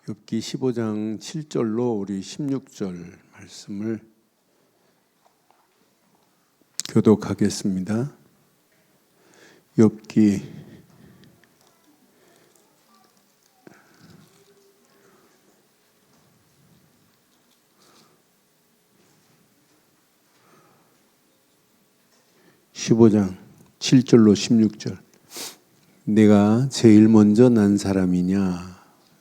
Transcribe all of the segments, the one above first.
욥기 15장 7절로 우리 16절 말씀을 교독하겠습니다. 욥기 15장 7절로 16절. 내가 제일 먼저 난 사람이냐?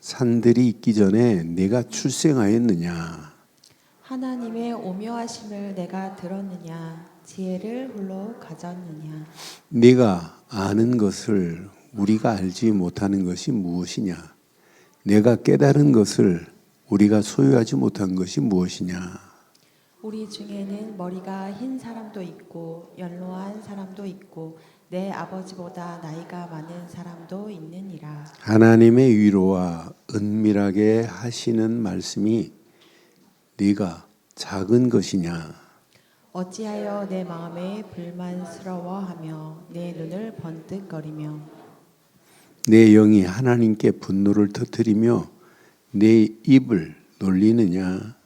산들이 있기 전에 내가 출생하였느냐? 하나님의 오묘하심을 내가 들었느냐? 지혜를 홀로 가졌느냐? 내가 아는 것을 우리가 알지 못하는 것이 무엇이냐? 내가 깨달은 것을 우리가 소유하지 못한 것이 무엇이냐? 우리 중에는 머리가 흰 사람도 있고 연로한 사람도 있고 내 아버지보다 나이가 많은 사람도 있느니라. 하나님의 위로와 은밀하게 하시는 말씀이 네가 작은 것이냐? 어찌하여 내 마음에 불만스러워하며 내 눈을 번뜩거리며 내 영이 하나님께 분노를 터뜨리며 내 입을 놀리느냐?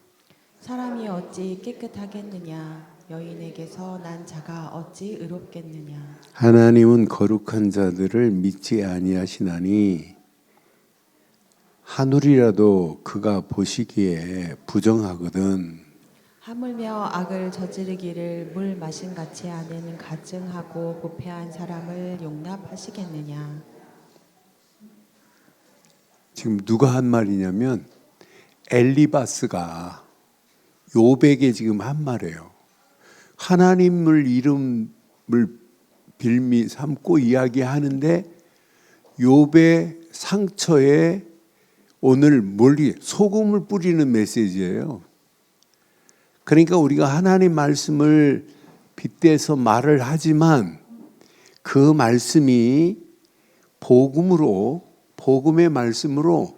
사람이 어찌 깨끗하겠느냐? 여인에게서 난 자가 어찌 의롭겠느냐? 하나님은 거룩한 자들을 믿지 아니하시나니 하늘이라도 그가 보시기에 부정하거든. 하물며 악을 저지르기를 물 마신 같이 아내는 가증하고 부패한 사람을 용납하시겠느냐? 지금 누가 한 말이냐면 엘리바스가 욥에게 지금 한 말이에요. 하나님을 이름을 빌미 삼고 이야기하는데 욥의 상처에 오늘 소금을 뿌리는 메시지예요. 그러니까 우리가 하나님 말씀을 빗대서 말을 하지만 그 말씀이 복음의 말씀으로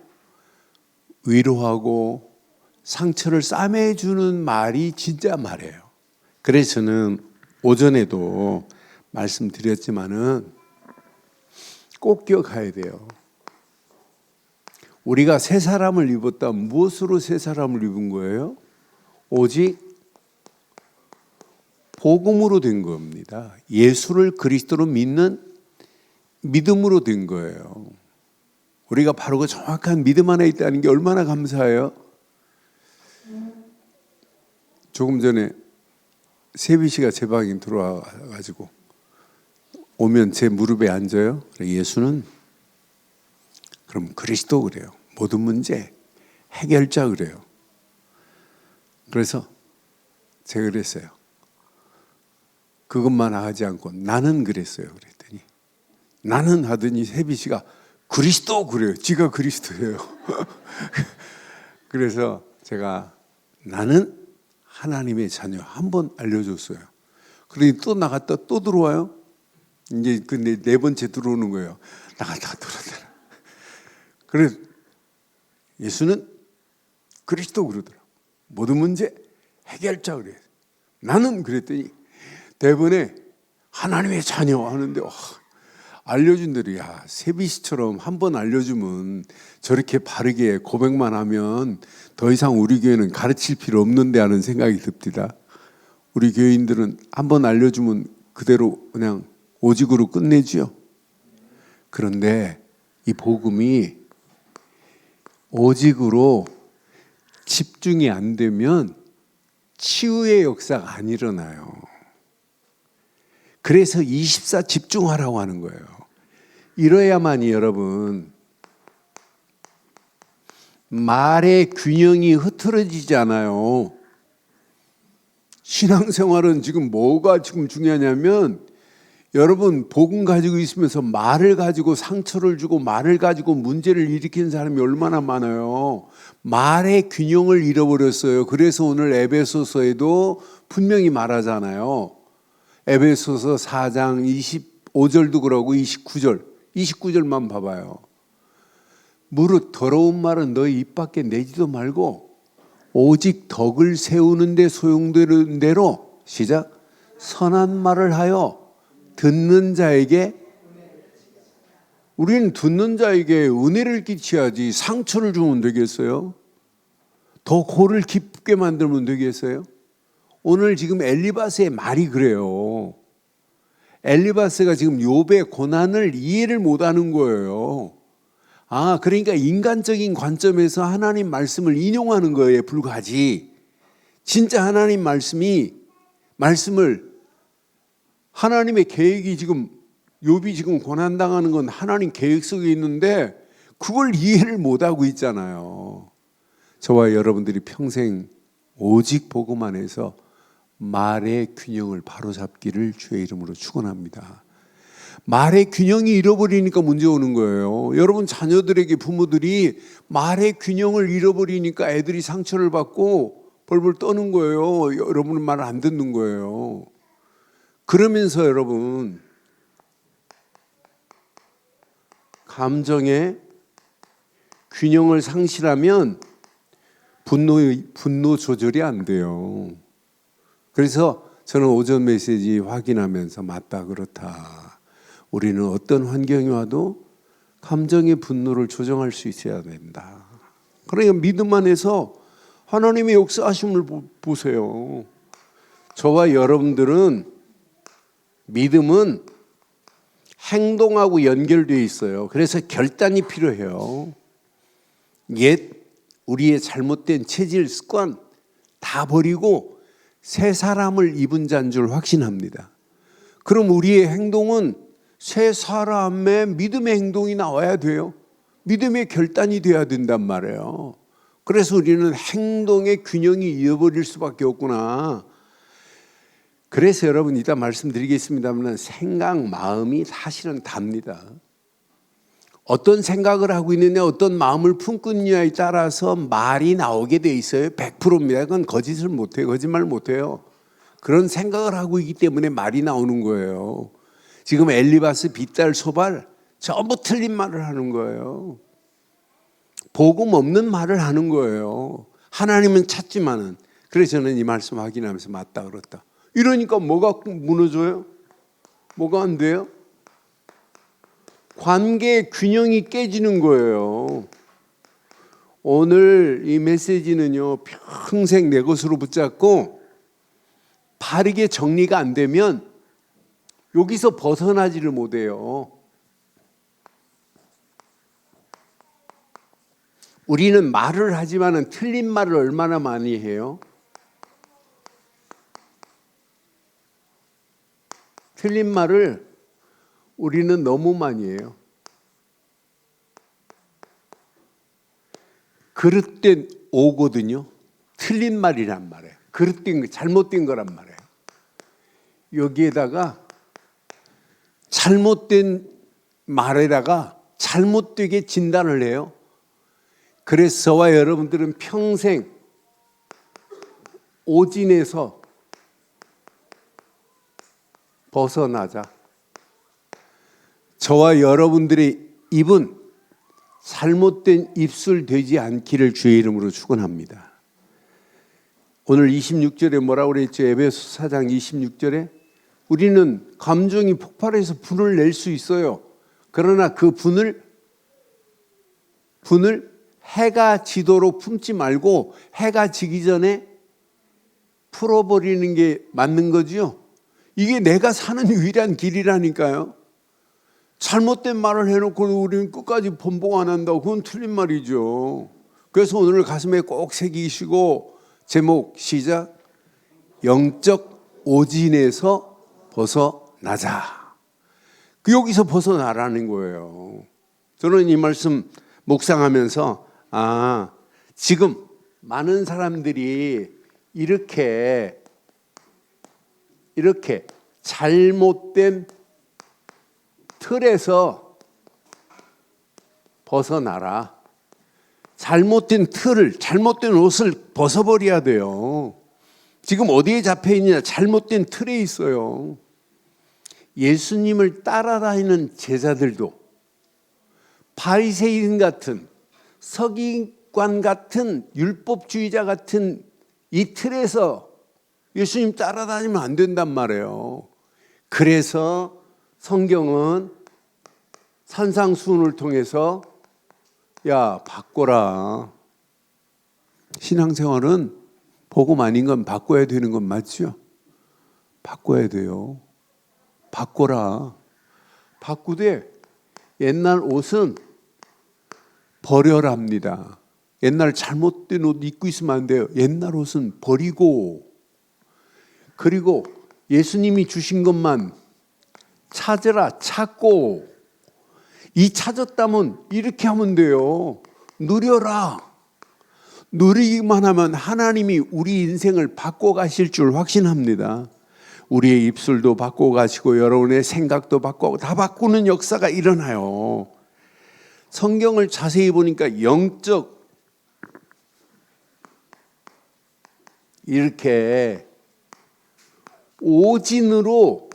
위로하고 상처를 싸매주는 말이 진짜 말이에요. 그래서 저는 오전에도 말씀드렸지만은 꼭 기억해야 돼요. 우리가 새 사람을 입었다. 무엇으로 새 사람을 입은 거예요? 오직 복음으로 된 겁니다. 예수를 그리스도로 믿는 믿음으로 된 거예요. 우리가 바로 그 정확한 믿음 안에 있다는 게 얼마나 감사해요. 조금 전에 세비 씨가 제 방에 들어와 가지고 오면 제 무릎에 앉아요. 예수는 그럼 그리스도 그래요. 모든 문제 해결자 그래요. 그래서 제가 그랬어요. 그것만 하지 않고 나는 그랬어요. 그랬더니 나는 하더니 세비 씨가 그리스도 그래요. 지가 그리스도예요. 그래서 제가 나는 하나님의 자녀 한번 알려줬어요. 그러니 또 나갔다 또 들어와요. 이제 그 네 번째 들어오는 거예요. 나갔다가 들어왔다. 그래서 예수는 그리스도 그러더라고. 모든 문제 해결자 그래요. 나는 그랬더니 대번에 하나님의 자녀 하는데 알려준 대로 야 세비씨처럼 한번 알려주면 저렇게 바르게 고백만 하면 더 이상 우리 교회는 가르칠 필요 없는데 하는 생각이 듭니다. 우리 교인들은 한번 알려주면 그대로 그냥 오직으로 끝내지요. 그런데 이 복음이 오직으로 집중이 안 되면 치유의 역사가 안 일어나요. 그래서 24 집중하라고 하는 거예요. 이러야만이 여러분 말의 균형이 흐트러지지 않아요. 신앙생활은 지금 뭐가 지금 중요하냐면 여러분 복음 가지고 있으면서 말을 가지고 상처를 주고 말을 가지고 문제를 일으키는 사람이 얼마나 많아요. 말의 균형을 잃어버렸어요. 그래서 오늘 에베소서에도 분명히 말하잖아요. 에베소서 4장 25절도 그러고 29절만 봐봐요. 무릇 더러운 말은 너희 입 밖에 내지도 말고 오직 덕을 세우는 데 소용되는 대로 시작 선한 말을 하여 듣는 자에게 우리는 듣는 자에게 은혜를 끼쳐야지 상처를 주면 되겠어요? 더 골을 깊게 만들면 되겠어요? 오늘 지금 엘리바스의 말이 그래요. 엘리바스가 지금 욥의 고난을 이해를 못하는 거예요. 그러니까 인간적인 관점에서 하나님 말씀을 인용하는 거에 불과하지. 진짜 하나님 말씀을 하나님의 계획이 지금 욥이 지금 고난당하는 건 하나님 계획 속에 있는데 그걸 이해를 못하고 있잖아요. 저와 여러분들이 평생 오직 복음 안에서 말의 균형을 바로잡기를 주의 이름으로 축원합니다. 말의 균형이 잃어버리니까 문제 오는 거예요. 여러분 자녀들에게 부모들이 말의 균형을 잃어버리니까 애들이 상처를 받고 벌벌 떠는 거예요. 여러분은 말을 안 듣는 거예요. 그러면서 여러분 감정의 균형을 상실하면 분노 조절이 안 돼요. 그래서 저는 오전 메시지 확인하면서 맞다 그렇다. 우리는 어떤 환경이 와도 감정의 분노를 조정할 수 있어야 된다. 그러니까 믿음 안에서 하나님의 역사하심을 보세요. 저와 여러분들은 믿음은 행동하고 연결되어 있어요. 그래서 결단이 필요해요. 옛 우리의 잘못된 체질, 습관 다 버리고 새 사람을 입은 자인 줄 확신합니다. 그럼 우리의 행동은 새 사람의 믿음의 행동이 나와야 돼요. 믿음의 결단이 돼야 된단 말이에요. 그래서 우리는 행동의 균형이 잃어버릴 수밖에 없구나. 그래서 여러분 이따 말씀드리겠습니다만 생각, 마음이 사실은 답니다. 어떤 생각을 하고 있느냐, 어떤 마음을 품고 있느냐에 따라서 말이 나오게 돼 있어요. 100%입니다. 그건 거짓을 못해요. 거짓말 못해요. 그런 생각을 하고 있기 때문에 말이 나오는 거예요. 지금 엘리바스, 빗달, 소발 전부 틀린 말을 하는 거예요. 복음 없는 말을 하는 거예요. 하나님은 찾지만은. 그래서 저는 이 말씀 확인하면서 맞다 그렇다. 이러니까 뭐가 무너져요? 뭐가 안 돼요? 관계의 균형이 깨지는 거예요. 오늘 이 메시지는요, 평생 내 것으로 붙잡고 바르게 정리가 안 되면 여기서 벗어나지를 못해요. 우리는 말을 하지만은 틀린 말을 얼마나 많이 해요? 틀린 말을 우리는 너무 많이 해요. 그릇된 오거든요. 틀린 말이란 말이에요. 그릇된 거, 잘못된 거란 말이에요. 여기에다가 잘못된 말에다가 잘못되게 진단을 해요. 그래서 저와 여러분들은 평생 오진에서 벗어나자. 저와 여러분들의 입은 잘못된 입술 되지 않기를 주의 이름으로 축원합니다. 오늘 26절에 뭐라고 그랬죠? 에베소 4장 26절에 우리는 감정이 폭발해서 분을 낼 수 있어요. 그러나 그 분을 해가 지도록 품지 말고 해가 지기 전에 풀어버리는 게 맞는 거죠. 이게 내가 사는 유일한 길이라니까요. 잘못된 말을 해놓고 우리는 끝까지 번복 안 한다고 그건 틀린 말이죠. 그래서 오늘 가슴에 꼭 새기시고 제목 시작. 영적 오진에서 벗어나자. 여기서 벗어나라는 거예요. 저는 이 말씀 묵상하면서 지금 많은 사람들이 이렇게 잘못된 틀에서 벗어나라. 잘못된 틀을, 잘못된 옷을 벗어버려야 돼요. 지금 어디에 잡혀 있느냐? 잘못된 틀에 있어요. 예수님을 따라다니는 제자들도 바리새인 같은 서기관 같은 율법주의자 같은 이 틀에서 예수님 따라다니면 안 된단 말이에요. 그래서 성경은 산상수훈을 통해서 야 바꿔라. 신앙생활은 복음 아닌 건 바꿔야 되는 건 맞죠? 바꿔야 돼요. 바꿔라. 바꾸되 옛날 옷은 버려랍니다. 옛날 잘못된 옷 입고 있으면 안 돼요. 옛날 옷은 버리고, 그리고 예수님이 주신 것만 찾으라. 찾고, 이 찾았다면 이렇게 하면 돼요. 누려라. 누리기만 하면 하나님이 우리 인생을 바꿔가실 줄 확신합니다. 우리의 입술도 바꿔가시고 여러분의 생각도 바꾸고 다 바꾸는 역사가 일어나요. 성경을 자세히 보니까 영적 이렇게 오진으로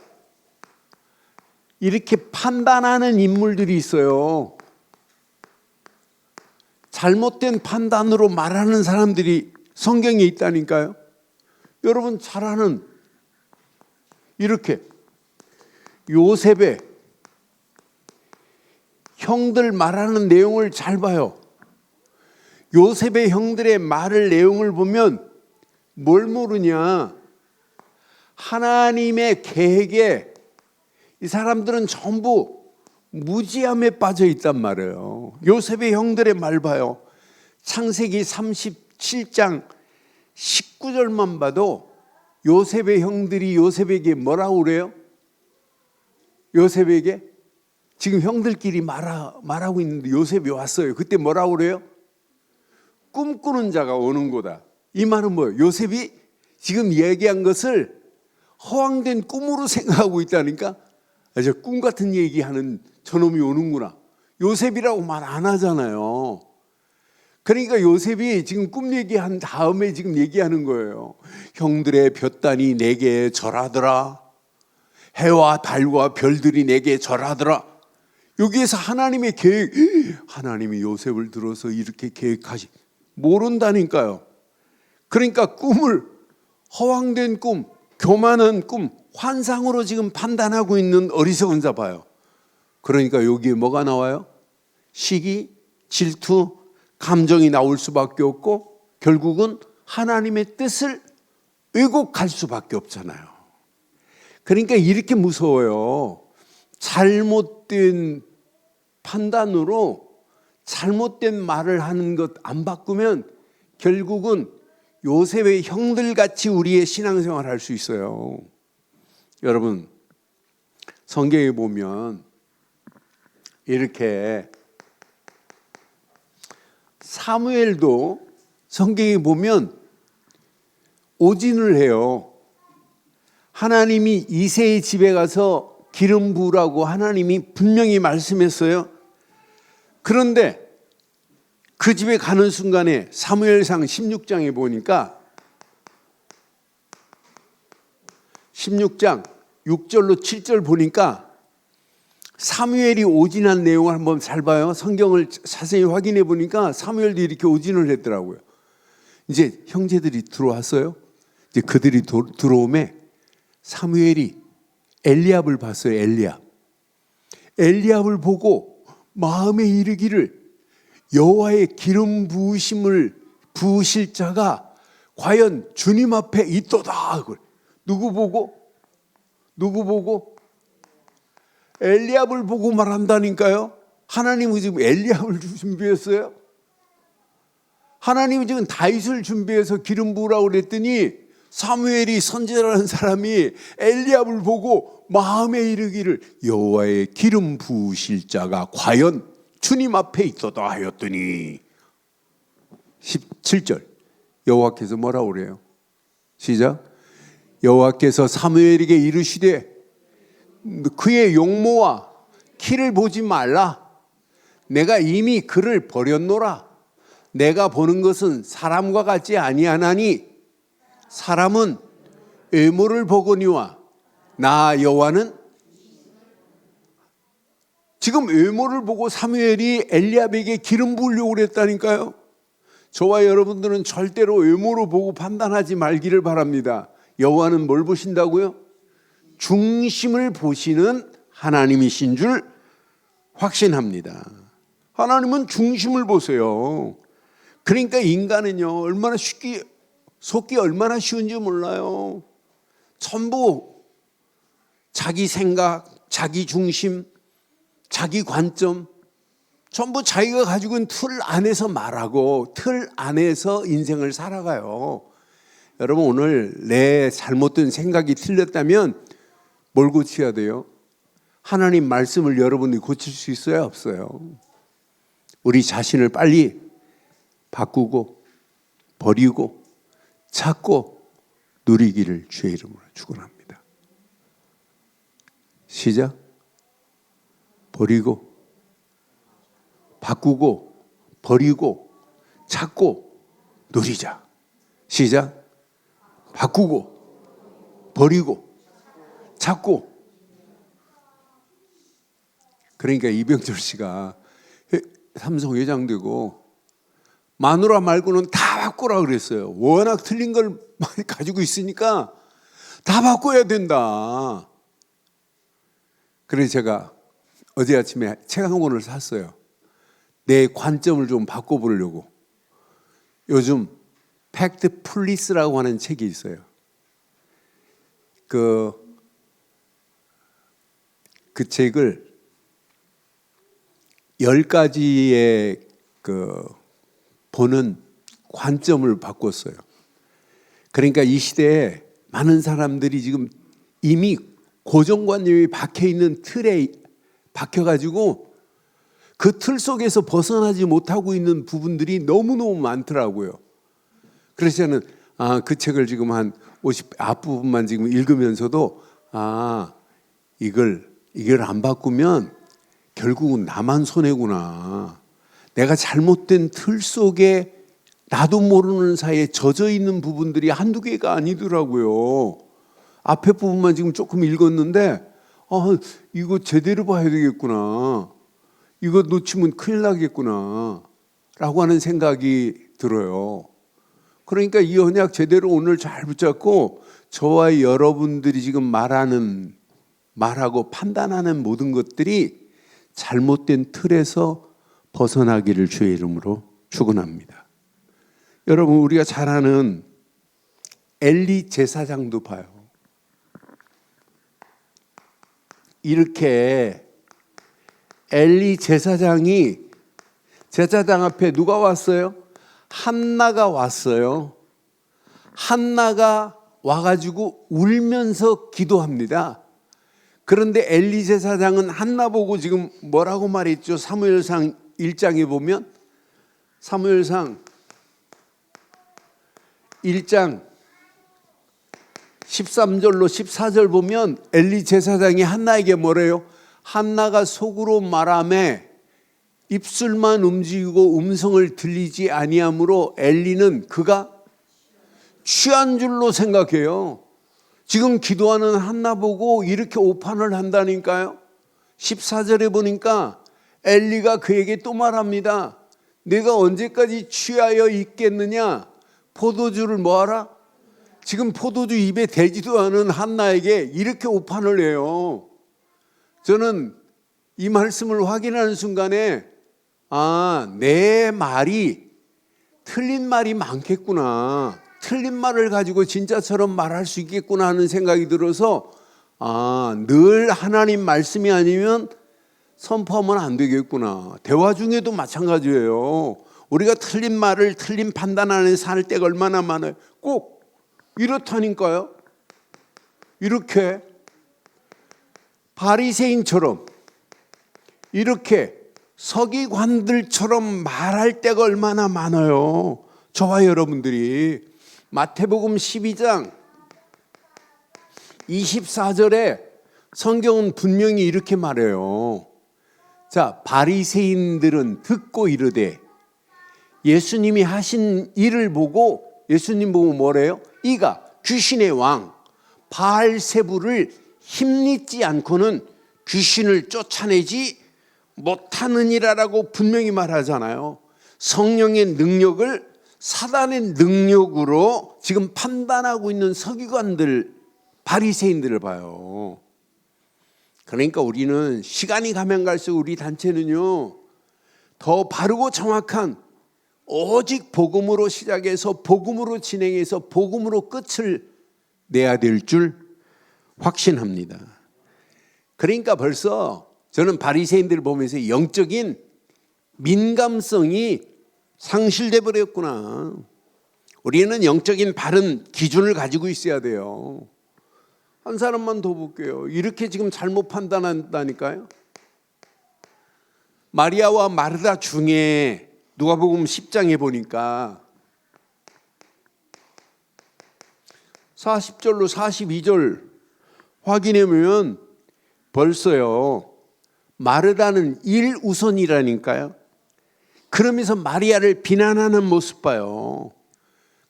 이렇게 판단하는 인물들이 있어요. 잘못된 판단으로 말하는 사람들이 성경에 있다니까요. 여러분 잘 아는 이렇게 요셉의 형들 말하는 내용을 잘 봐요. 요셉의 형들의 말을 내용을 보면 뭘 모르냐? 하나님의 계획에 이 사람들은 전부 무지함에 빠져 있단 말이에요. 요셉의 형들의 말 봐요. 창세기 37장 19절만 봐도 요셉의 형들이 요셉에게 뭐라고 그래요? 요셉에게 지금 형들끼리 말하고 있는데 요셉이 왔어요. 그때 뭐라고 그래요? 꿈꾸는 자가 오는 거다. 이 말은 뭐예요? 요셉이 지금 얘기한 것을 허황된 꿈으로 생각하고 있다니까. 아주 꿈 같은 얘기하는 저놈이 오는구나. 요셉이라고 말 안 하잖아요. 그러니까 요셉이 지금 꿈 얘기한 다음에 지금 얘기하는 거예요. 형들의 볕단이 내게 절하더라. 해와 달과 별들이 내게 절하더라. 여기에서 하나님의 계획, 하나님이 요셉을 들어서 이렇게 계획하시 모른다니까요. 그러니까 꿈을 허황된 꿈, 교만한 꿈, 환상으로 지금 판단하고 있는 어리석은 자 봐요. 그러니까 여기에 뭐가 나와요? 시기, 질투, 감정이 나올 수밖에 없고 결국은 하나님의 뜻을 왜곡할 수밖에 없잖아요. 그러니까 이렇게 무서워요. 잘못된 판단으로 잘못된 말을 하는 것 안 바꾸면 결국은 요셉의 형들같이 우리의 신앙생활을 할 수 있어요. 여러분 성경에 보면 이렇게 사무엘도 성경에 보면 오진을 해요. 하나님이 이새의 집에 가서 기름 부으라고 하나님이 분명히 말씀했어요. 그런데 그 집에 가는 순간에 사무엘상 16장에 보니까 16장 6절로 7절 보니까 사무엘이 오진한 내용을 한번 잘 봐요. 성경을 자세히 확인해 보니까 사무엘도 이렇게 오진을 했더라고요. 이제 형제들이 들어왔어요. 이제 그들이 들어오매 사무엘이 엘리압을 봤어요. 엘리압을 보고 마음에 이르기를 여호와의 기름 부으심을 부으실 자가 과연 주님 앞에 있도다. 누구 보고? 엘리압을 보고 말한다니까요. 하나님은 지금 엘리압을 준비했어요. 하나님은 지금 다윗을 준비해서 기름 부으라고 그랬더니 사무엘이 선지자라는 사람이 엘리압을 보고 마음에 이르기를 여호와의 기름 부으실 자가 과연 주님 앞에 있도다 하였더니 17절 여호와께서 뭐라고 그래요? 시작. 여호와께서 사무엘에게 이르시되 그의 용모와 키를 보지 말라. 내가 이미 그를 버렸노라. 내가 보는 것은 사람과 같지 아니하나니 사람은 외모를 보거니와 나 여호와는 지금 외모를 보고 사무엘이 엘리압에게 기름 부으려고 그랬다니까요. 저와 여러분들은 절대로 외모로 보고 판단하지 말기를 바랍니다. 여호와는 뭘 보신다고요? 중심을 보시는 하나님이신 줄 확신합니다. 하나님은 중심을 보세요. 그러니까 인간은요, 얼마나 속기 얼마나 쉬운지 몰라요. 전부 자기 생각, 자기 중심, 자기 관점, 전부 자기가 가지고 있는 틀 안에서 말하고 틀 안에서 인생을 살아가요. 여러분, 오늘 내 잘못된 생각이 틀렸다면 뭘 고쳐야 돼요? 하나님 말씀을 여러분이 고칠 수 있어요, 없어요? 우리 자신을 빨리 바꾸고 버리고 찾고 누리기를 주의 이름으로 축원합니다. 시작. 버리고 바꾸고 버리고 찾고 누리자. 시작. 바꾸고 버리고 찾고. 그러니까 이병철 씨가 삼성 회장 되고 마누라 말고는 다 바꾸라 그랬어요. 워낙 틀린 걸 많이 가지고 있으니까 다 바꿔야 된다. 그래서 제가 어제 아침에 책 한 권을 샀어요. 내 관점을 좀 바꿔보려고. 요즘 팩트 플리스라고 하는 책이 있어요. 그 책을 10가지의 보는 관점을 바꿨어요. 그러니까 이 시대에 많은 사람들이 지금 이미 고정관념이 박혀있는 틀에 박혀가지고 그 틀 속에서 벗어나지 못하고 있는 부분들이 너무너무 많더라고요. 그래서 저는 그 책을 지금 한 50 앞부분만 지금 읽으면서도 이걸 안 바꾸면 결국은 나만 손해구나. 내가 잘못된 틀 속에 나도 모르는 사이에 젖어 있는 부분들이 한두 개가 아니더라고요. 앞에 부분만 지금 조금 읽었는데 이거 제대로 봐야 되겠구나. 이거 놓치면 큰일 나겠구나 라고 하는 생각이 들어요. 그러니까 이 언약 제대로 오늘 잘 붙잡고 저와 여러분들이 지금 말하고 판단하는 모든 것들이 잘못된 틀에서 벗어나기를 주의 이름으로 축원합니다. 여러분, 우리가 잘 아는 엘리 제사장도 봐요. 이렇게 엘리 제사장이 제사장 앞에 누가 왔어요? 한나가 왔어요. 한나가 와가지고 울면서 기도합니다. 그런데 엘리 제사장은 한나 보고 지금 뭐라고 말했죠? 사무엘상 1장에 보면, 사무엘상 1장 13절로 14절 보면 엘리 제사장이 한나에게 뭐래요? 한나가 속으로 말하매 입술만 움직이고 음성을 들리지 아니하므로 엘리는 그가 취한 줄로 생각해요. 지금 기도하는 한나 보고 이렇게 오판을 한다니까요. 14절에 보니까 엘리가 그에게 또 말합니다. 내가 언제까지 취하여 있겠느냐? 포도주를 뭐하라? 지금 포도주 입에 대지도 않은 한나에게 이렇게 오판을 해요. 저는 이 말씀을 확인하는 순간에 내 말이 틀린 말이 많겠구나. 틀린 말을 가지고 진짜처럼 말할 수 있겠구나 하는 생각이 들어서 늘 하나님 말씀이 아니면 선포하면 안 되겠구나. 대화 중에도 마찬가지예요. 우리가 틀린 말을 틀린 판단 안에 살 때가 얼마나 많아요. 꼭 이렇다니까요. 이렇게 바리새인처럼 이렇게 서기관들처럼 말할 때가 얼마나 많아요. 저와 여러분들이 마태복음 12장 24절에 성경은 분명히 이렇게 말해요. 자, 바리새인들은 듣고 이르되 예수님이 하신 일을 보고 예수님 보고 뭐래요? 이가 귀신의 왕 바알세불을 힘입지 않고는 귀신을 쫓아내지 못하느니라라고 분명히 말하잖아요. 성령의 능력을 사단의 능력으로 지금 판단하고 있는 서기관들, 바리새인들을 봐요. 그러니까 우리는 시간이 가면 갈수록 우리 단체는요, 더 바르고 정확한 오직 복음으로 시작해서 복음으로 진행해서 복음으로 끝을 내야 될 줄 확신합니다. 그러니까 벌써 저는 바리새인들을 보면서 영적인 민감성이 상실돼 버렸구나. 우리는 영적인 바른 기준을 가지고 있어야 돼요. 한 사람만 더 볼게요. 이렇게 지금 잘못 판단한다니까요. 마리아와 마르다 중에 누가복음 10장에 보니까 40절로 42절 확인해 보면 벌써요, 마르다는 일 우선이라니까요. 그러면서 마리아를 비난하는 모습 봐요.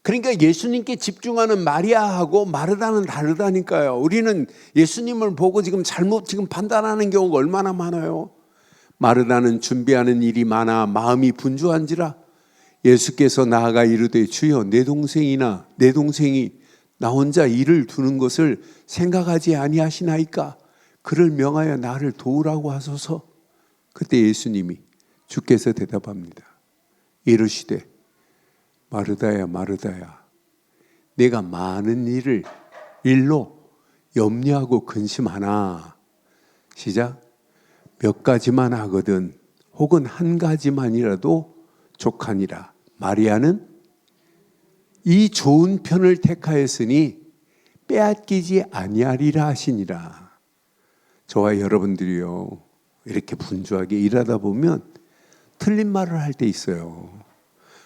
그러니까 예수님께 집중하는 마리아하고 마르다는 다르다니까요. 우리는 예수님을 보고 잘못 판단하는 경우가 얼마나 많아요. 마르다는 준비하는 일이 많아 마음이 분주한지라 예수께서 나아가 이르되 주여 내 동생이 나 혼자 일을 두는 것을 생각하지 아니하시나이까? 그를 명하여 나를 도우라고 하소서. 그때 예수님이 주께서 대답합니다. 이르시되 마르다야 마르다야, 내가 많은 일로 염려하고 근심하나. 시작. 몇 가지만 하거든 혹은 한 가지만이라도 족하니라. 마리아는 이 좋은 편을 택하였으니 빼앗기지 아니하리라 하시니라. 저와 여러분들이요, 이렇게 분주하게 일하다 보면 틀린 말을 할 때 있어요.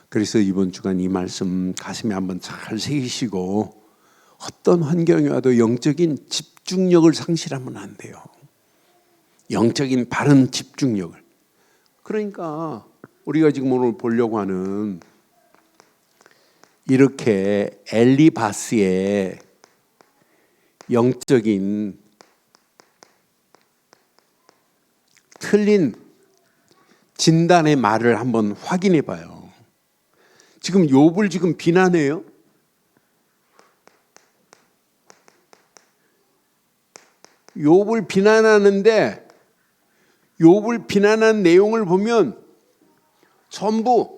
그래서 이번 주간 이 말씀 가슴에 한번 잘 새기시고, 어떤 환경이 와도 영적인 집중력을 상실하면 안 돼요. 영적인 바른 집중력을. 그러니까 우리가 지금 오늘 보려고 하는 이렇게 엘리바스의 영적인 틀린 진단의 말을 한번 확인해 봐요. 지금 욥을 비난해요. 욥을 비난하는데, 욥을 비난한 내용을 보면 전부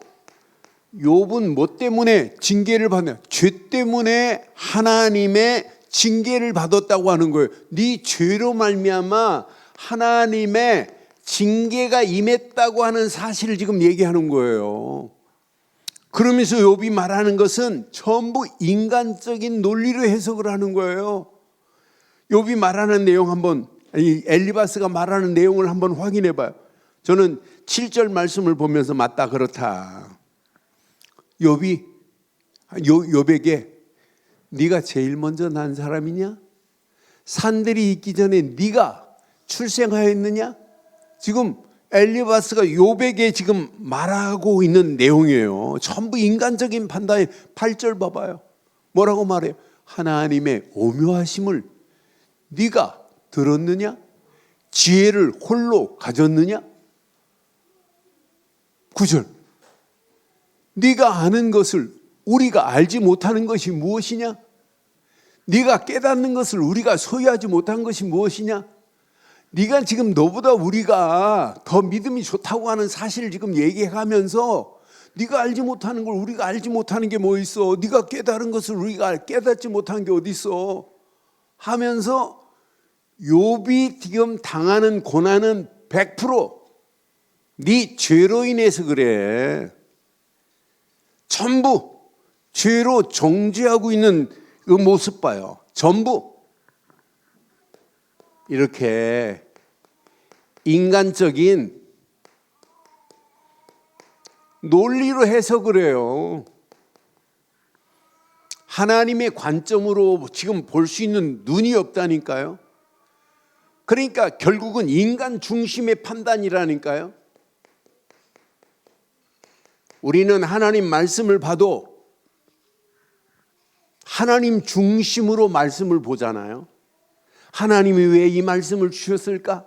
욥은 뭐 때문에 징계를 받냐? 죄 때문에 하나님의 징계를 받았다고 하는 거예요. 네 죄로 말미암아 하나님의 징계가 임했다고 하는 사실을 지금 얘기하는 거예요. 그러면서 욥이 말하는 것은 전부 인간적인 논리로 해석을 하는 거예요. 욥이 말하는 내용 한번, 엘리바스가 말하는 내용을 한번 확인해 봐요. 저는 7절 말씀을 보면서 맞다 그렇다. 욥에게 네가 제일 먼저 난 사람이냐? 산들이 있기 전에 네가 출생하였느냐? 지금 엘리바스가 욥에게 지금 말하고 있는 내용이에요. 전부 인간적인 판단에 8절 봐봐요. 뭐라고 말해요? 하나님의 오묘하심을 네가 들었느냐? 지혜를 홀로 가졌느냐? 9절. 네가 아는 것을 우리가 알지 못하는 것이 무엇이냐? 네가 깨닫는 것을 우리가 소유하지 못한 것이 무엇이냐? 네가 지금 너보다 우리가 더 믿음이 좋다고 하는 사실을 지금 얘기하면서 네가 알지 못하는 걸 우리가 알지 못하는 게 뭐 있어? 네가 깨달은 것을 우리가 깨닫지 못한 게 어디 있어? 하면서 욥이 지금 당하는 고난은 100% 네 죄로 인해서 그래. 전부 죄로 정죄하고 있는 그 모습 봐요. 전부 이렇게 인간적인 논리로 해석을 해요. 하나님의 관점으로 지금 볼 수 있는 눈이 없다니까요. 그러니까 결국은 인간 중심의 판단이라니까요. 우리는 하나님 말씀을 봐도 하나님 중심으로 말씀을 보잖아요. 하나님이 왜 이 말씀을 주셨을까?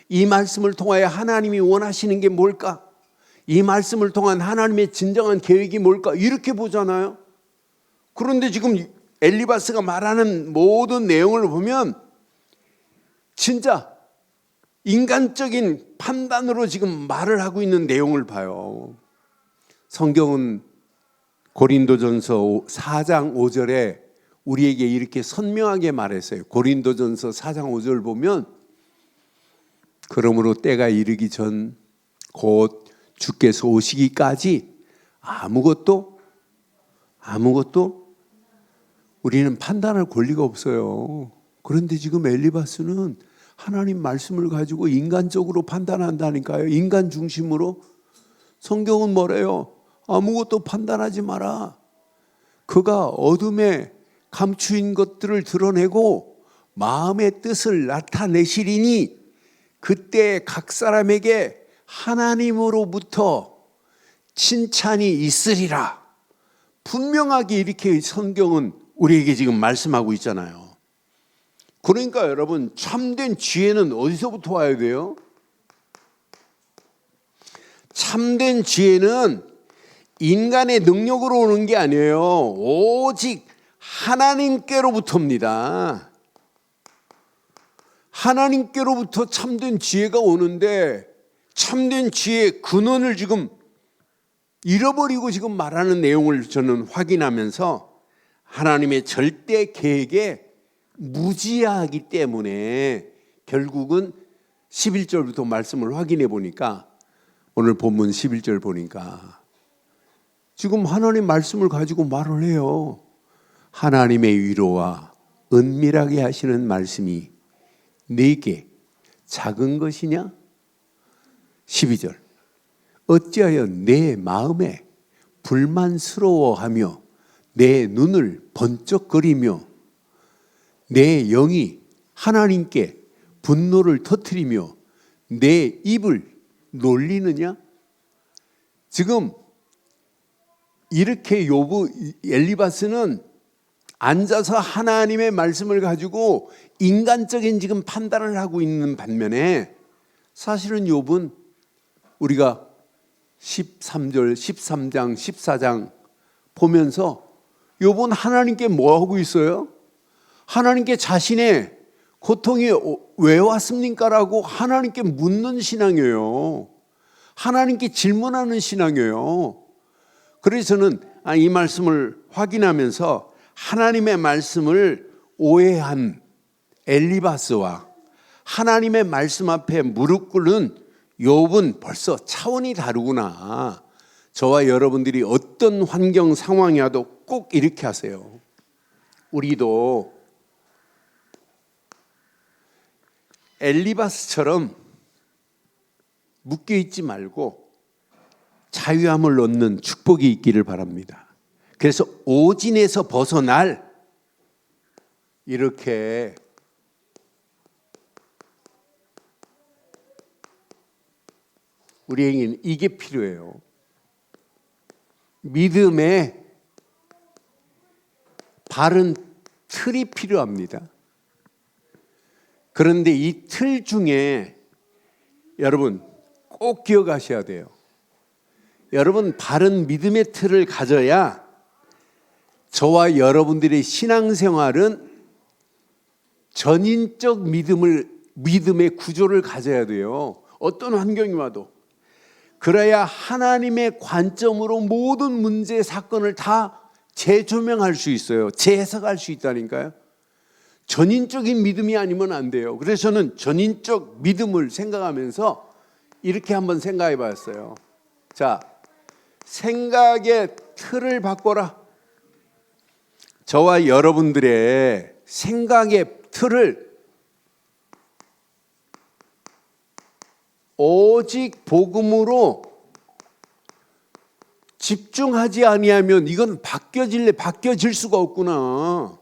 이 말씀을 통하여 하나님이 원하시는 게 뭘까? 이 말씀을 통한 하나님의 진정한 계획이 뭘까? 이렇게 보잖아요. 그런데 지금 엘리바스가 말하는 모든 내용을 보면 진짜 인간적인 판단으로 지금 말을 하고 있는 내용을 봐요. 성경은 고린도전서 4장 5절에 우리에게 이렇게 선명하게 말했어요. 고린도전서 4장 5절 보면 그러므로 때가 이르기 전 곧 주께서 오시기까지 아무것도 우리는 판단할 권리가 없어요. 그런데 지금 엘리바스는 하나님 말씀을 가지고 인간적으로 판단한다니까요. 인간 중심으로. 성경은 뭐래요? 아무것도 판단하지 마라. 그가 어둠에 감추인 것들을 드러내고 마음의 뜻을 나타내시리니 그때 각 사람에게 하나님으로부터 칭찬이 있으리라. 분명하게 이렇게 성경은 우리에게 지금 말씀하고 있잖아요. 그러니까 여러분, 참된 지혜는 어디서부터 와야 돼요? 참된 지혜는 인간의 능력으로 오는 게 아니에요. 오직 하나님께로부터입니다. 하나님께로부터 참된 지혜가 오는데 참된 지혜의 근원을 지금 잃어버리고 지금 말하는 내용을 저는 확인하면서 하나님의 절대 계획에 무지하기 때문에 결국은 11절부터 말씀을 확인해 보니까 오늘 본문 11절 보니까 지금 하나님 말씀을 가지고 말을 해요. 하나님의 위로와 은밀하게 하시는 말씀이 내게 작은 것이냐? 12절 어찌하여 내 마음에 불만스러워하며 내 눈을 번쩍거리며 내 영이 하나님께 분노를 터뜨리며 내 입을 놀리느냐? 지금 이렇게 엘리바스는 앉아서 하나님의 말씀을 가지고 인간적인 지금 판단을 하고 있는 반면에 사실은 욥은 우리가 13절, 13장, 14장 보면서 욥은 하나님께 뭐 하고 있어요? 하나님께 자신의 고통이 왜 왔습니까? 라고 하나님께 묻는 신앙이에요. 하나님께 질문하는 신앙이에요. 그래서 저는 이 말씀을 확인하면서 하나님의 말씀을 오해한 엘리바스와 하나님의 말씀 앞에 무릎 꿇는 욥은 벌써 차원이 다르구나. 저와 여러분들이 어떤 환경 상황이라도 꼭 이렇게 하세요. 우리도 엘리바스처럼 묶여있지 말고 자유함을 얻는 축복이 있기를 바랍니다. 그래서 오진에서 벗어날 이렇게 우리에게는 이게 필요해요. 믿음의 바른 틀이 필요합니다. 그런데 이 틀 중에 여러분 꼭 기억하셔야 돼요. 여러분 바른 믿음의 틀을 가져야 저와 여러분들의 신앙생활은 전인적 믿음의 구조를 가져야 돼요. 어떤 환경이 와도. 그래야 하나님의 관점으로 모든 문제, 사건을 다 재조명할 수 있어요. 재해석할 수 있다니까요. 전인적인 믿음이 아니면 안 돼요. 그래서 저는 전인적 믿음을 생각하면서 이렇게 한번 생각해 봤어요. 자, 생각의 틀을 바꿔라. 저와 여러분들의 생각의 틀을 오직 복음으로 집중하지 아니하면 이건 바뀌어질 수가 없구나.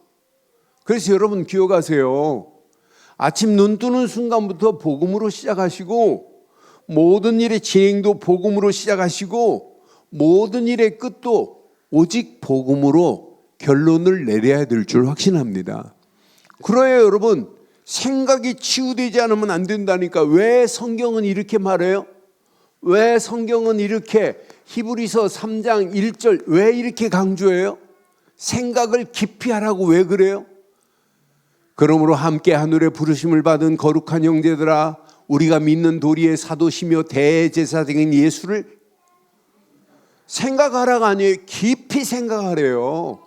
그래서 여러분 기억하세요. 아침 눈 뜨는 순간부터 복음으로 시작하시고 모든 일의 진행도 복음으로 시작하시고 모든 일의 끝도 오직 복음으로 결론을 내려야 될 줄 확신합니다. 그래야 여러분 생각이 치유되지 않으면 안 된다니까. 왜 성경은 이렇게 말해요? 왜 성경은 이렇게 히브리서 3장 1절 왜 이렇게 강조해요? 생각을 깊이 하라고 왜 그래요? 그러므로 함께 하늘의 부르심을 받은 거룩한 형제들아 우리가 믿는 도리의 사도시며 대제사장인 예수를 생각하라가 아니에요. 깊이 생각하래요.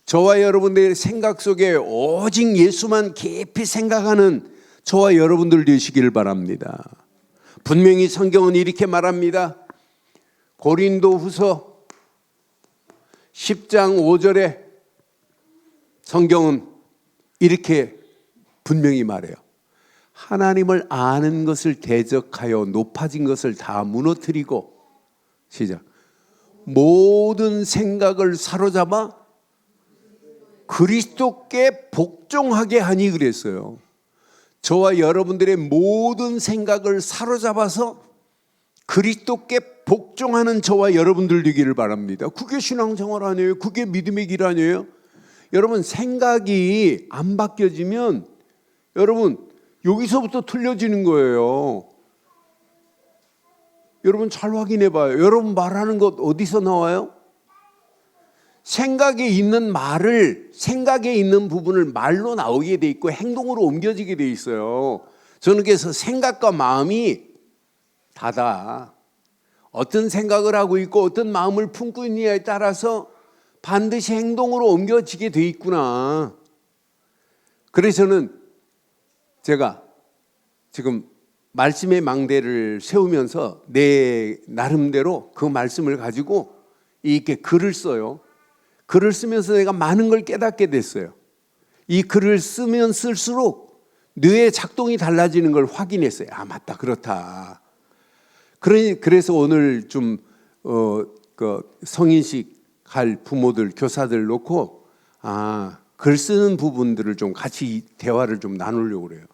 저와 여러분들의 생각 속에 오직 예수만 깊이 생각하는 저와 여러분들 되시길 바랍니다. 분명히 성경은 이렇게 말합니다. 고린도후서 10장 5절에 성경은 이렇게 분명히 말해요. 하나님을 아는 것을 대적하여 높아진 것을 다 무너뜨리고, 시작, 모든 생각을 사로잡아 그리스도께 복종하게 하니 그랬어요. 저와 여러분들의 모든 생각을 사로잡아서 그리스도께 복종하는 저와 여러분들 되기를 바랍니다. 그게 신앙생활 아니에요? 그게 믿음의 길 아니에요? 여러분, 생각이 안 바뀌어지면 여러분 여기서부터 틀려지는 거예요. 여러분 잘 확인해 봐요. 여러분 말하는 것 어디서 나와요? 생각에 있는 말을, 생각에 있는 부분을 말로 나오게 돼 있고 행동으로 옮겨지게 돼 있어요. 저는 그래서 생각과 마음이 다다. 어떤 생각을 하고 있고 어떤 마음을 품고 있느냐에 따라서 반드시 행동으로 옮겨지게 돼 있구나. 그래서 저는 제가 지금 말씀의 망대를 세우면서 내 나름대로 그 말씀을 가지고 이렇게 글을 써요. 글을 쓰면서 내가 많은 걸 깨닫게 됐어요. 이 글을 쓰면 쓸수록 뇌의 작동이 달라지는 걸 확인했어요. 아, 맞다, 그렇다. 그래서 오늘 좀 성인식 할 부모들, 교사들 놓고 글 쓰는 부분들을 좀 같이 대화를 좀 나누려고 그래요.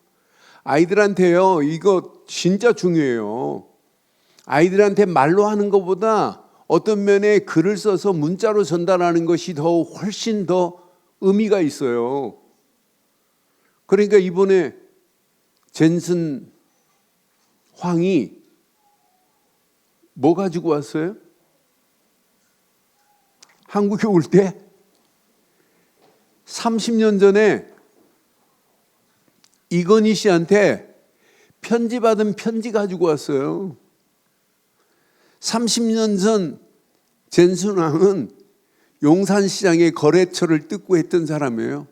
아이들한테요, 이거 진짜 중요해요. 아이들한테 말로 하는 것보다 어떤 면에 글을 써서 문자로 전달하는 것이 훨씬 더 의미가 있어요. 그러니까 이번에 젠슨 황이 뭐 가지고 왔어요? 한국에 올 때 30년 전에 이건희 씨한테 편지받은 편지 가지고 왔어요. 30년 전 젠순왕은 용산시장의 거래처를 뜯고 했던 사람이에요.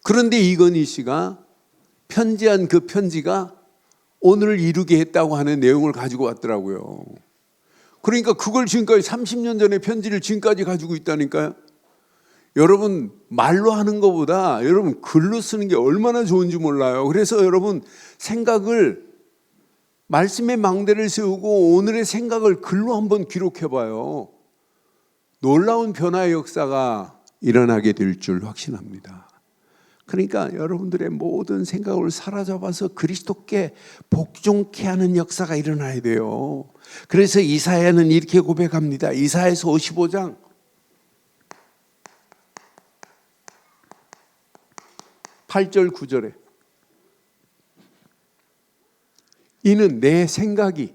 그런데 이건희 씨가 편지한 그 편지가 오늘을 이루게 했다고 하는 내용을 가지고 왔더라고요. 그러니까 그걸 지금까지 30년 전의 편지를 지금까지 가지고 있다니까요. 여러분 말로 하는 것보다 여러분 글로 쓰는 게 얼마나 좋은지 몰라요. 그래서 여러분 생각을 말씀의 망대를 세우고 오늘의 생각을 글로 한번 기록해 봐요. 놀라운 변화의 역사가 일어나게 될 줄 확신합니다. 그러니까 여러분들의 모든 생각을 사로잡아서 그리스도께 복종케 하는 역사가 일어나야 돼요. 그래서 이사야는 이렇게 고백합니다. 이사야서 55장 8절 9절에 이는 내 생각이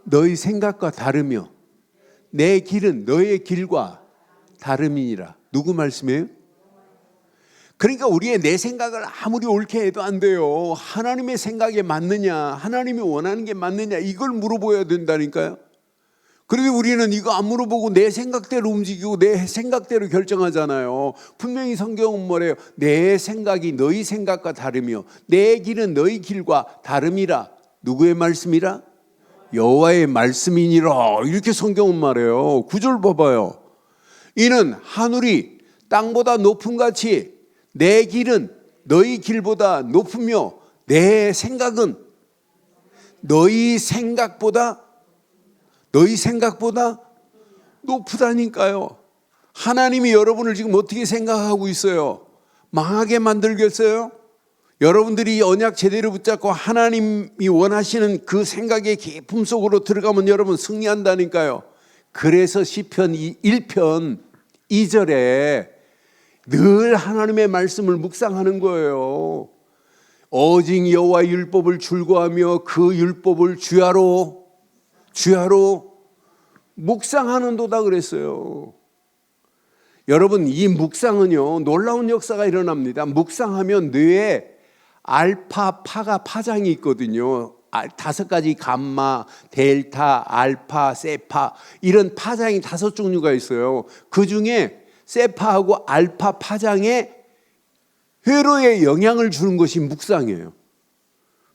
너희 생각과 다르며 내 길은 너의 길과 다름이니라. 누구 말씀이에요? 그러니까 우리의 내 생각을 아무리 옳게 해도 안 돼요. 하나님의 생각에 맞느냐, 하나님이 원하는 게 맞느냐, 이걸 물어봐야 된다니까요. 그런데 우리는 이거 안 물어보고 내 생각대로 움직이고 내 생각대로 결정하잖아요. 분명히 성경은 뭐래요? 내 생각이 너희 생각과 다르며 내 길은 너희 길과 다름이라. 누구의 말씀이라? 여호와의 말씀이니라. 이렇게 성경은 말해요. 9절 봐봐요. 이는 하늘이 땅보다 높음같이 내 길은 너희 길보다 높으며 내 생각은 너희 생각보다 높으다니까요. 하나님이 여러분을 지금 어떻게 생각하고 있어요? 망하게 만들겠어요? 여러분들이 언약 제대로 붙잡고 하나님이 원하시는 그 생각의 깊음 속으로 들어가면 여러분 승리한다니까요. 그래서 시편 1편 2절에 늘 하나님의 말씀을 묵상하는 거예요. 오직 여호와 율법을 즐거워하며 그 율법을 주야로 묵상하는도다 그랬어요. 여러분, 이 묵상은요, 놀라운 역사가 일어납니다. 묵상하면 뇌에 알파, 파가 파장이 있거든요. 5가지 감마, 델타, 알파, 세파 이런 파장이 5종류가 있어요. 그 중에 세파하고 알파 파장에 회로에 영향을 주는 것이 묵상이에요.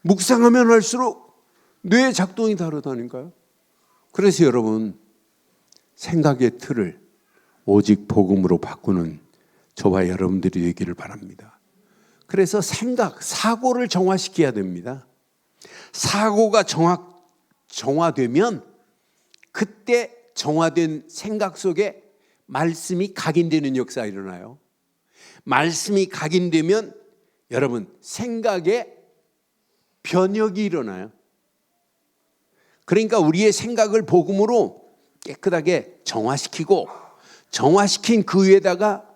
묵상하면 할수록 뇌의 작동이 다르다니까요. 그래서 여러분, 생각의 틀을 오직 복음으로 바꾸는 저와 여러분들이 되기를 바랍니다. 그래서 사고를 정화시켜야 됩니다. 사고가 정화되면 그때 정화된 생각 속에 말씀이 각인되는 역사가 일어나요. 말씀이 각인되면 여러분, 생각에 변혁이 일어나요. 그러니까 우리의 생각을 복음으로 깨끗하게 정화시킨 그 위에다가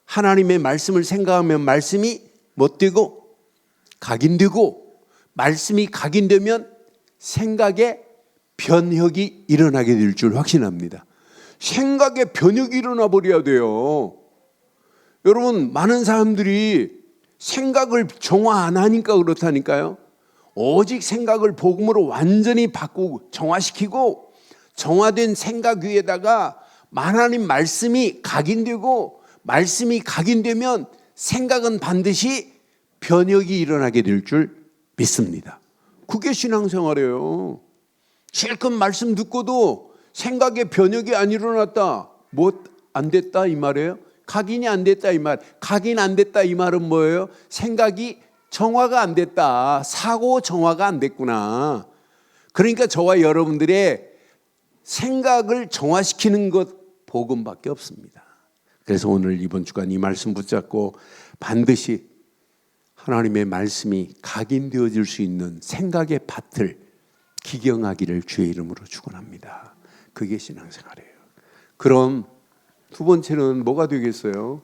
하나님의 말씀을 생각하면 말씀이 못되고 각인되고, 말씀이 각인되면 생각에 변혁이 일어나게 될 줄 확신합니다. 생각에 변혁이 일어나 버려야 돼요. 여러분, 많은 사람들이 생각을 정화 안 하니까 그렇다니까요. 오직 생각을 복음으로 완전히 바꾸고 정화시키고, 정화된 생각 위에다가 하나님 말씀이 각인되고, 말씀이 각인되면 생각은 반드시 변혁이 일어나게 될 줄 믿습니다. 그게 신앙생활이에요. 실컷 말씀 듣고도 생각의 변혁이 안 일어났다, 안 됐다 이 말이에요. 각인이 안 됐다 이 말. 각인 안 됐다 이 말은 뭐예요? 생각이 정화가 안 됐다, 사고 정화가 안 됐구나. 그러니까 저와 여러분들의 생각을 정화시키는 것 복음밖에 없습니다. 그래서 오늘 이번 주간 이 말씀 붙잡고 반드시 하나님의 말씀이 각인되어질 수 있는 생각의 밭을 기경하기를 주의 이름으로 축원합니다. 그게 신앙생활이에요. 그럼 두 번째는 뭐가 되겠어요?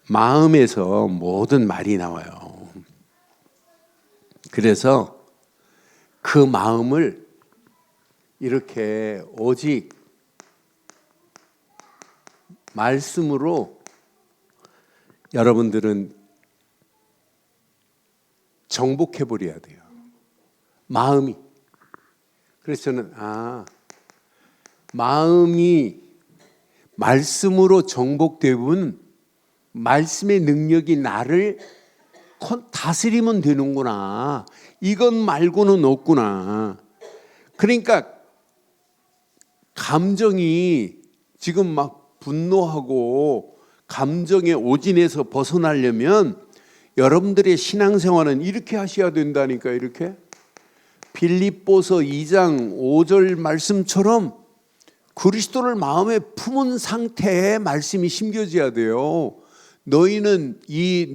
마음에서 모든 말이 나와요. 그래서 그 마음을 이렇게 오직 말씀으로 여러분들은 정복해 버려야 돼요. 마음이. 그래서 저는 마음이 말씀으로 정복되면 말씀의 능력이 나를 다스리면 되는구나. 이것 말고는 없구나. 그러니까 감정이 지금 막 분노하고 감정의 오진에서 벗어나려면 여러분들의 신앙생활은 이렇게 하셔야 된다니까. 이렇게 빌립보서 2장 5절 말씀처럼 그리스도를 마음에 품은 상태에 말씀이 심겨져야 돼요. 너희는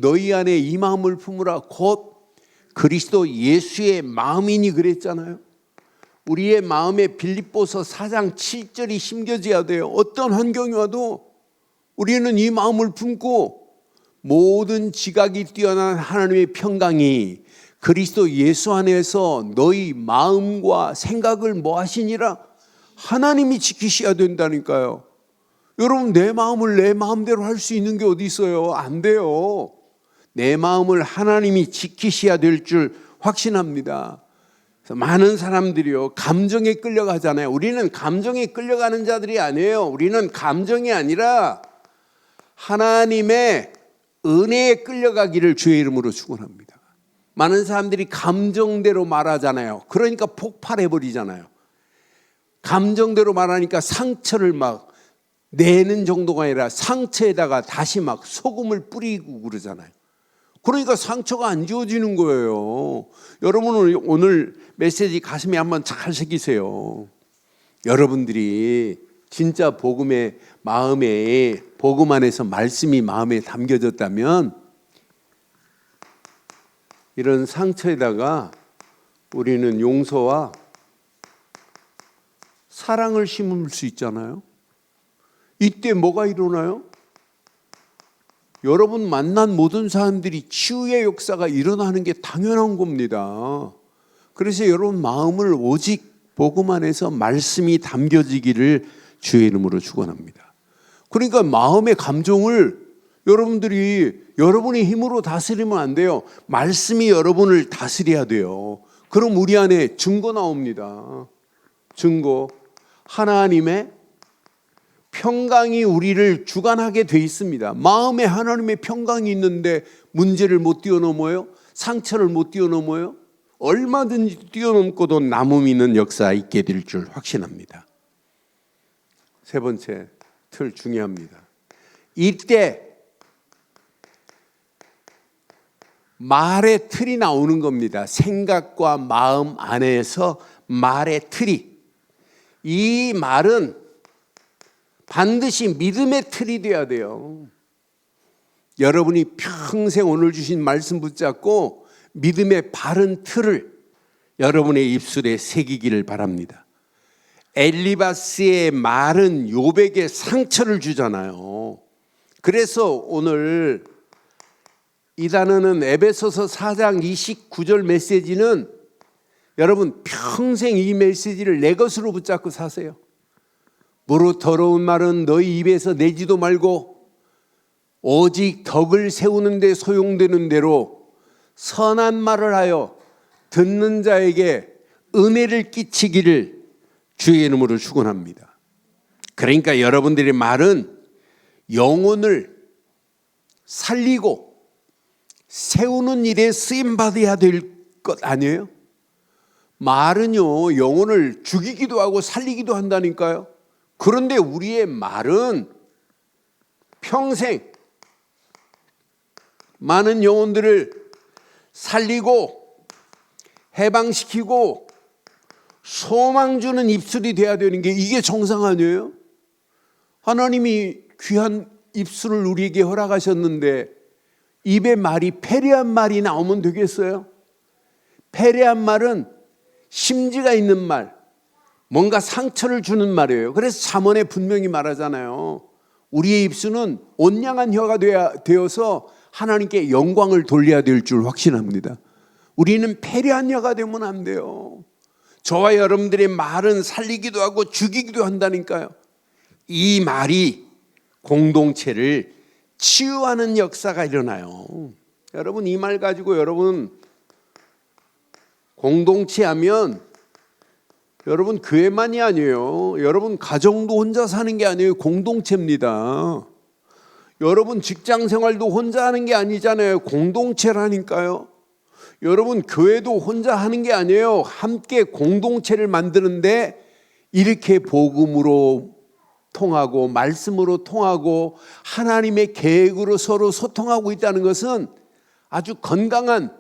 너희 안에 이 마음을 품으라 곧 그리스도 예수의 마음이니 그랬잖아요. 우리의 마음에 빌립보서 4장 7절이 심겨져야 돼요. 어떤 환경이 와도 우리는 이 마음을 품고 모든 지각이 뛰어난 하나님의 평강이 그리스도 예수 안에서 너희 마음과 생각을 뭐 하시니라? 하나님이 지키셔야 된다니까요. 여러분, 내 마음을 내 마음대로 할 수 있는 게 어디 있어요? 안 돼요. 내 마음을 하나님이 지키셔야 될 줄 확신합니다. 많은 사람들이요, 감정에 끌려가잖아요. 우리는 감정에 끌려가는 자들이 아니에요. 우리는 감정이 아니라 하나님의 은혜에 끌려가기를 주의 이름으로 축원합니다. 많은 사람들이 감정대로 말하잖아요. 그러니까 폭발해버리잖아요. 감정대로 말하니까 상처를 막 내는 정도가 아니라 상처에다가 다시 막 소금을 뿌리고 그러잖아요. 그러니까 상처가 안 지워지는 거예요. 여러분, 오늘 메시지 가슴에 한번 잘 새기세요. 여러분들이 진짜 복음의 마음에, 복음 안에서 말씀이 마음에 담겨졌다면 이런 상처에다가 우리는 용서와 사랑을 심을 수 있잖아요. 이때 뭐가 일어나요? 여러분 만난 모든 사람들이 치유의 역사가 일어나는 게 당연한 겁니다. 그래서 여러분 마음을 오직 복음 안에서 말씀이 담겨지기를 주의 이름으로 축원합니다. 그러니까 마음의 감정을 여러분의 힘으로 다스리면 안 돼요. 말씀이 여러분을 다스려야 돼요. 그럼 우리 안에 증거 나옵니다. 증거. 하나님의 평강이 우리를 주관하게 돼 있습니다. 마음에 하나님의 평강이 있는데 문제를 못 뛰어넘어요? 상처를 못 뛰어넘어요? 얼마든지 뛰어넘고도 남음 있는 역사 있게 될 줄 확신합니다. 세 번째 틀 중요합니다. 이때 말의 틀이 나오는 겁니다. 생각과 마음 안에서 말의 틀이. 이 말은 반드시 믿음의 틀이 돼야 돼요. 여러분이 평생 오늘 주신 말씀 붙잡고 믿음의 바른 틀을 여러분의 입술에 새기기를 바랍니다. 엘리바스의 말은 욥에게 상처를 주잖아요. 그래서 오늘 이 단어는 에베소서 4장 29절 메시지는 여러분 평생 이 메시지를 내 것으로 붙잡고 사세요. 무릇 더러운 말은 너희 입에서 내지도 말고 오직 덕을 세우는 데 소용되는 대로 선한 말을 하여 듣는 자에게 은혜를 끼치기를 주의 이름으로 축원합니다. 그러니까 여러분들의 말은 영혼을 살리고 세우는 일에 쓰임받아야 될 것 아니에요? 말은요, 영혼을 죽이기도 하고 살리기도 한다니까요. 그런데 우리의 말은 평생 많은 영혼들을 살리고 해방시키고 소망 주는 입술이 돼야 되는 게 이게 정상 아니에요? 하나님이 귀한 입술을 우리에게 허락하셨는데 입에 말이 패례한 말이 나오면 되겠어요? 패례한 말은 심지가 있는 말, 뭔가 상처를 주는 말이에요. 그래서 잠언에 분명히 말하잖아요. 우리의 입술은 온양한 혀가 되어서 하나님께 영광을 돌려야 될 줄 확신합니다. 우리는 패례한 혀가 되면 안 돼요. 저와 여러분들의 말은 살리기도 하고 죽이기도 한다니까요. 이 말이 공동체를 치유하는 역사가 일어나요. 여러분 이 말 가지고 여러분 공동체 하면 여러분 교회만이 아니에요. 여러분 가정도 혼자 사는 게 아니에요. 공동체입니다. 여러분 직장 생활도 혼자 하는 게 아니잖아요. 공동체라니까요. 여러분 교회도 혼자 하는 게 아니에요. 함께 공동체를 만드는데 이렇게 복음으로 통하고 말씀으로 통하고 하나님의 계획으로 서로 소통하고 있다는 것은 아주 건강한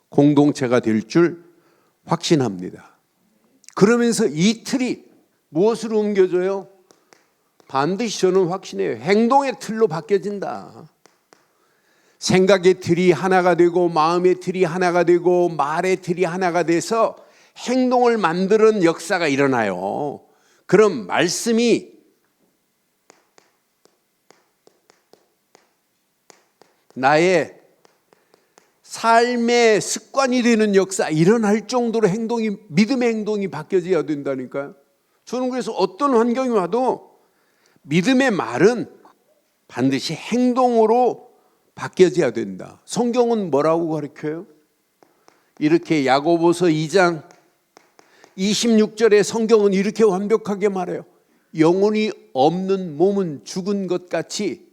공동체가 될 줄 확신합니다. 그러면서 이 틀이 무엇으로 옮겨져요? 반드시 저는 확신해요. 행동의 틀로 바뀌어진다. 생각의 틀이 하나가 되고 마음의 틀이 하나가 되고 말의 틀이 하나가 돼서 행동을 만드는 역사가 일어나요. 그럼 말씀이 나의 삶의 습관이 되는 역사 일어날 정도로 믿음의 행동이 바뀌어져야 된다니까요. 저는 그래서 어떤 환경이 와도 믿음의 말은 반드시 행동으로 바뀌어져야 된다. 성경은 뭐라고 가르쳐요? 이렇게 야고보서 2장 26절에 성경은 이렇게 완벽하게 말해요. 영혼이 없는 몸은 죽은 것 같이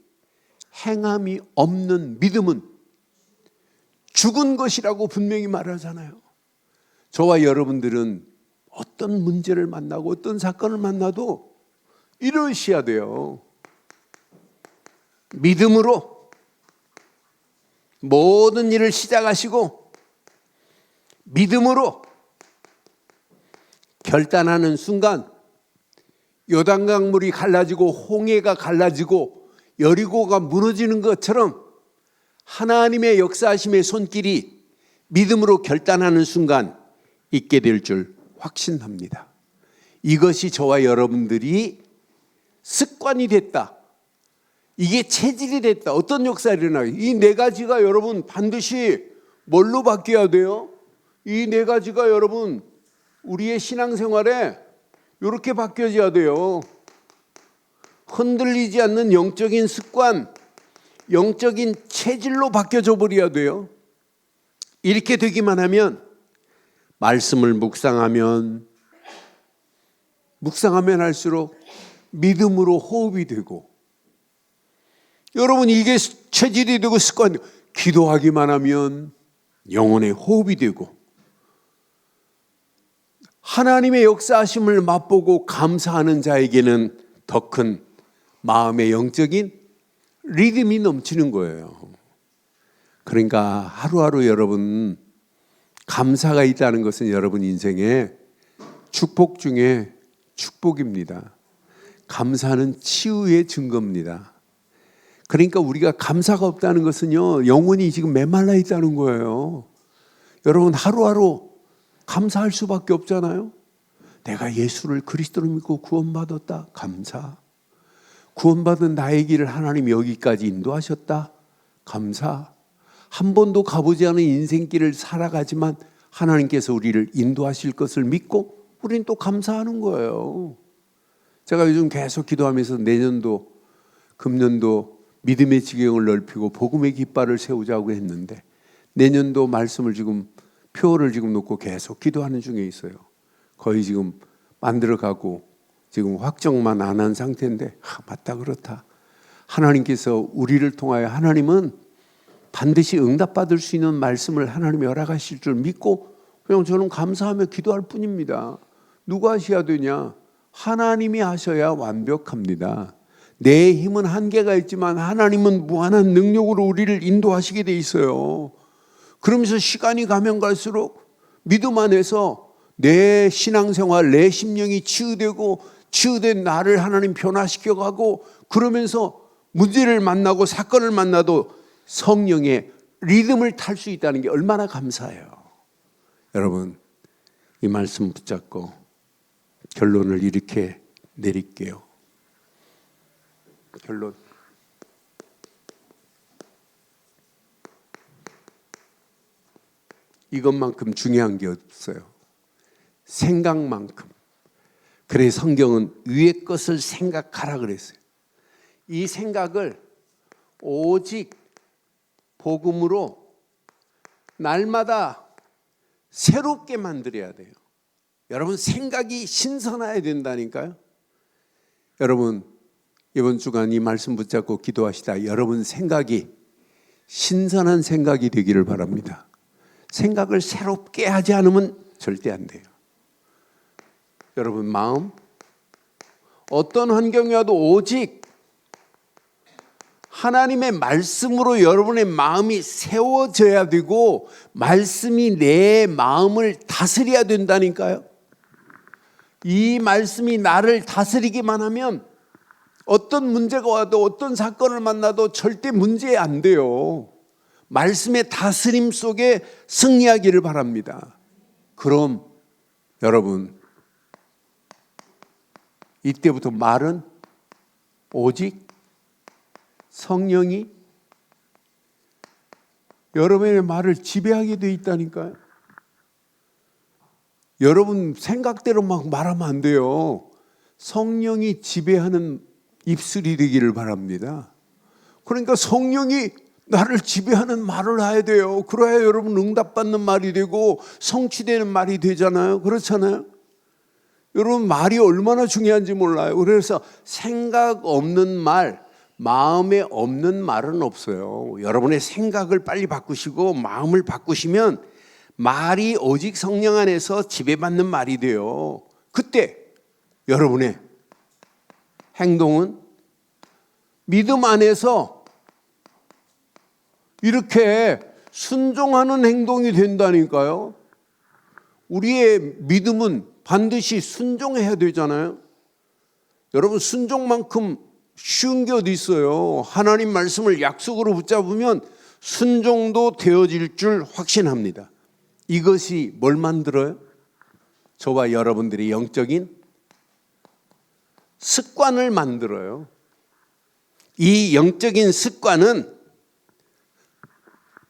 행함이 없는 믿음은 죽은 것이라고 분명히 말하잖아요. 저와 여러분들은 어떤 문제를 만나고 어떤 사건을 만나도 이러셔야 돼요. 믿음으로 모든 일을 시작하시고 믿음으로 결단하는 순간 요단강 물이 갈라지고 홍해가 갈라지고 여리고가 무너지는 것처럼 하나님의 역사하심의 손길이 믿음으로 결단하는 순간 있게 될 줄 확신합니다. 이것이 저와 여러분들이 습관이 됐다. 이게 체질이 됐다. 어떤 역사가 일어나요? 이 네 가지가 여러분 반드시 뭘로 바뀌어야 돼요? 이 네 가지가 여러분 우리의 신앙생활에 이렇게 바뀌어져야 돼요. 흔들리지 않는 영적인 습관, 영적인 체질로 바뀌어져 버려야 돼요. 이렇게 되기만 하면 말씀을 묵상하면 할수록 믿음으로 호흡이 되고, 여러분 이게 체질이 되고 습관이, 기도하기만 하면 영혼의 호흡이 되고, 하나님의 역사하심을 맛보고 감사하는 자에게는 더 큰 마음의 영적인 리듬이 넘치는 거예요. 그러니까 하루하루 여러분, 감사가 있다는 것은 여러분 인생에 축복 중에 축복입니다. 감사는 치유의 증거입니다. 그러니까 우리가 감사가 없다는 것은요, 영혼이 지금 메말라 있다는 거예요. 여러분 하루하루 감사할 수밖에 없잖아요. 내가 예수를 그리스도로 믿고 구원받았다. 감사. 구원받은 나의 길을 하나님이 여기까지 인도하셨다. 감사. 한 번도 가보지 않은 인생길을 살아가지만 하나님께서 우리를 인도하실 것을 믿고 우리는 또 감사하는 거예요. 제가 요즘 계속 기도하면서 내년도, 금년도 믿음의 지경을 넓히고 복음의 깃발을 세우자고 했는데, 내년도 말씀을 지금 표를 지금 놓고 계속 기도하는 중에 있어요. 거의 지금 만들어가고 지금 확정만 안 한 상태인데, 맞다, 그렇다. 하나님께서 우리를 통하여, 하나님은 반드시 응답받을 수 있는 말씀을 하나님이 허락하실 줄 믿고 그냥 저는 감사하며 기도할 뿐입니다. 누가 하셔야 되냐? 하나님이 하셔야 완벽합니다. 내 힘은 한계가 있지만 하나님은 무한한 능력으로 우리를 인도하시게 돼 있어요. 그러면서 시간이 가면 갈수록 믿음 안에서 내 신앙생활, 내 심령이 치유된 나를 하나님 변화시켜가고, 그러면서 문제를 만나고 사건을 만나도 성령의 리듬을 탈 수 있다는 게 얼마나 감사해요. 여러분, 이 말씀 붙잡고 결론을 이렇게 내릴게요. 결론. 이것만큼 중요한 게 없어요. 생각만큼. 그래서 성경은 위의 것을 생각하라 그랬어요. 이 생각을 오직 복음으로 날마다 새롭게 만들어야 돼요. 여러분 생각이 신선해야 된다니까요. 여러분 이번 주간 이 말씀 붙잡고 기도하시다 여러분 생각이 신선한 생각이 되기를 바랍니다. 생각을 새롭게 하지 않으면 절대 안 돼요. 여러분 마음, 어떤 환경이 와도 오직 하나님의 말씀으로 여러분의 마음이 세워져야 되고, 말씀이 내 마음을 다스려야 된다니까요. 이 말씀이 나를 다스리기만 하면 어떤 문제가 와도 어떤 사건을 만나도 절대 문제 안 돼요. 말씀의 다스림 속에 승리하기를 바랍니다. 그럼 여러분 이때부터 말은 오직 성령이 여러분의 말을 지배하게 돼 있다니까요. 여러분 생각대로 막 말하면 안 돼요. 성령이 지배하는 입술이 되기를 바랍니다. 그러니까 성령이 나를 지배하는 말을 해야 돼요. 그래야 여러분 응답받는 말이 되고 성취되는 말이 되잖아요. 그렇잖아요. 여러분 말이 얼마나 중요한지 몰라요. 그래서 생각 없는 말, 마음에 없는 말은 없어요. 여러분의 생각을 빨리 바꾸시고 마음을 바꾸시면 말이 오직 성령 안에서 지배받는 말이 돼요. 그때 여러분의 행동은 믿음 안에서 이렇게 순종하는 행동이 된다니까요. 우리의 믿음은 반드시 순종해야 되잖아요. 여러분 순종만큼 쉬운 게 어디 있어요. 하나님 말씀을 약속으로 붙잡으면 순종도 되어질 줄 확신합니다. 이것이 뭘 만들어요? 저와 여러분들이 영적인 습관을 만들어요. 이 영적인 습관은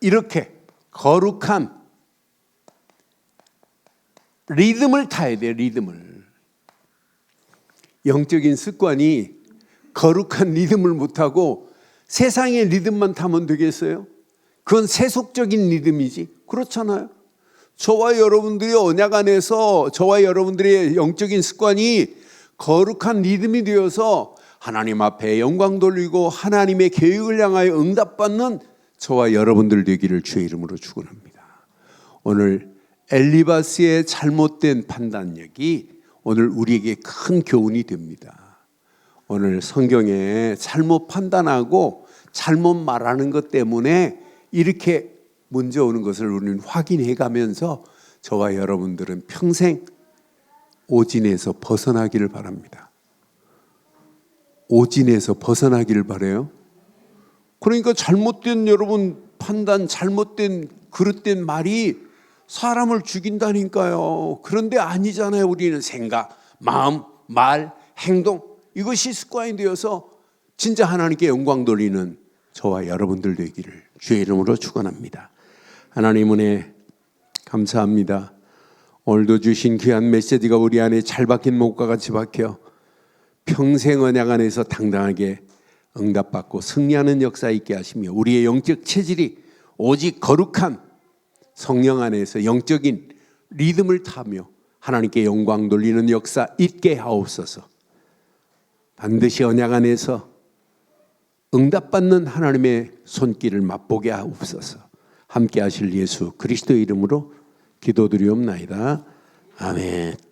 이렇게 거룩한 리듬을 타야 돼요. 리듬을. 영적인 습관이 거룩한 리듬을 못하고 세상의 리듬만 타면 되겠어요? 그건 세속적인 리듬이지. 그렇잖아요. 저와 여러분들이 언약 안에서 저와 여러분들의 영적인 습관이 거룩한 리듬이 되어서 하나님 앞에 영광 돌리고 하나님의 계획을 향하여 응답받는 저와 여러분들 되기를 주의 이름으로 축원합니다. 오늘 엘리바스의 잘못된 판단력이 오늘 우리에게 큰 교훈이 됩니다. 오늘 성경에 잘못 판단하고 잘못 말하는 것 때문에 이렇게 문제 오는 것을 우리는 확인해 가면서 저와 여러분들은 평생 오진에서 벗어나기를 바랍니다. 오진에서 벗어나기를 바라요. 그러니까 잘못된 여러분 판단, 잘못된 그릇된 말이 사람을 죽인다니까요. 그런데 아니잖아요. 우리는 생각, 마음, 말, 행동 이것이 습관이 되어서 진짜 하나님께 영광 돌리는 저와 여러분들 되기를 주의 이름으로 축원합니다. 하나님 은혜 감사합니다. 오늘도 주신 귀한 메시지가 우리 안에 잘 박힌 목과 같이 박혀 평생 언약 안에서 당당하게 응답받고 승리하는 역사 있게 하시며 우리의 영적 체질이 오직 거룩한 성령 안에서 영적인 리듬을 타며 하나님께 영광 돌리는 역사 있게 하옵소서. 반드시 언약 안에서 응답받는 하나님의 손길을 맛보게 하옵소서. 함께 하실 예수 그리스도의 이름으로 기도드리옵나이다. 아멘.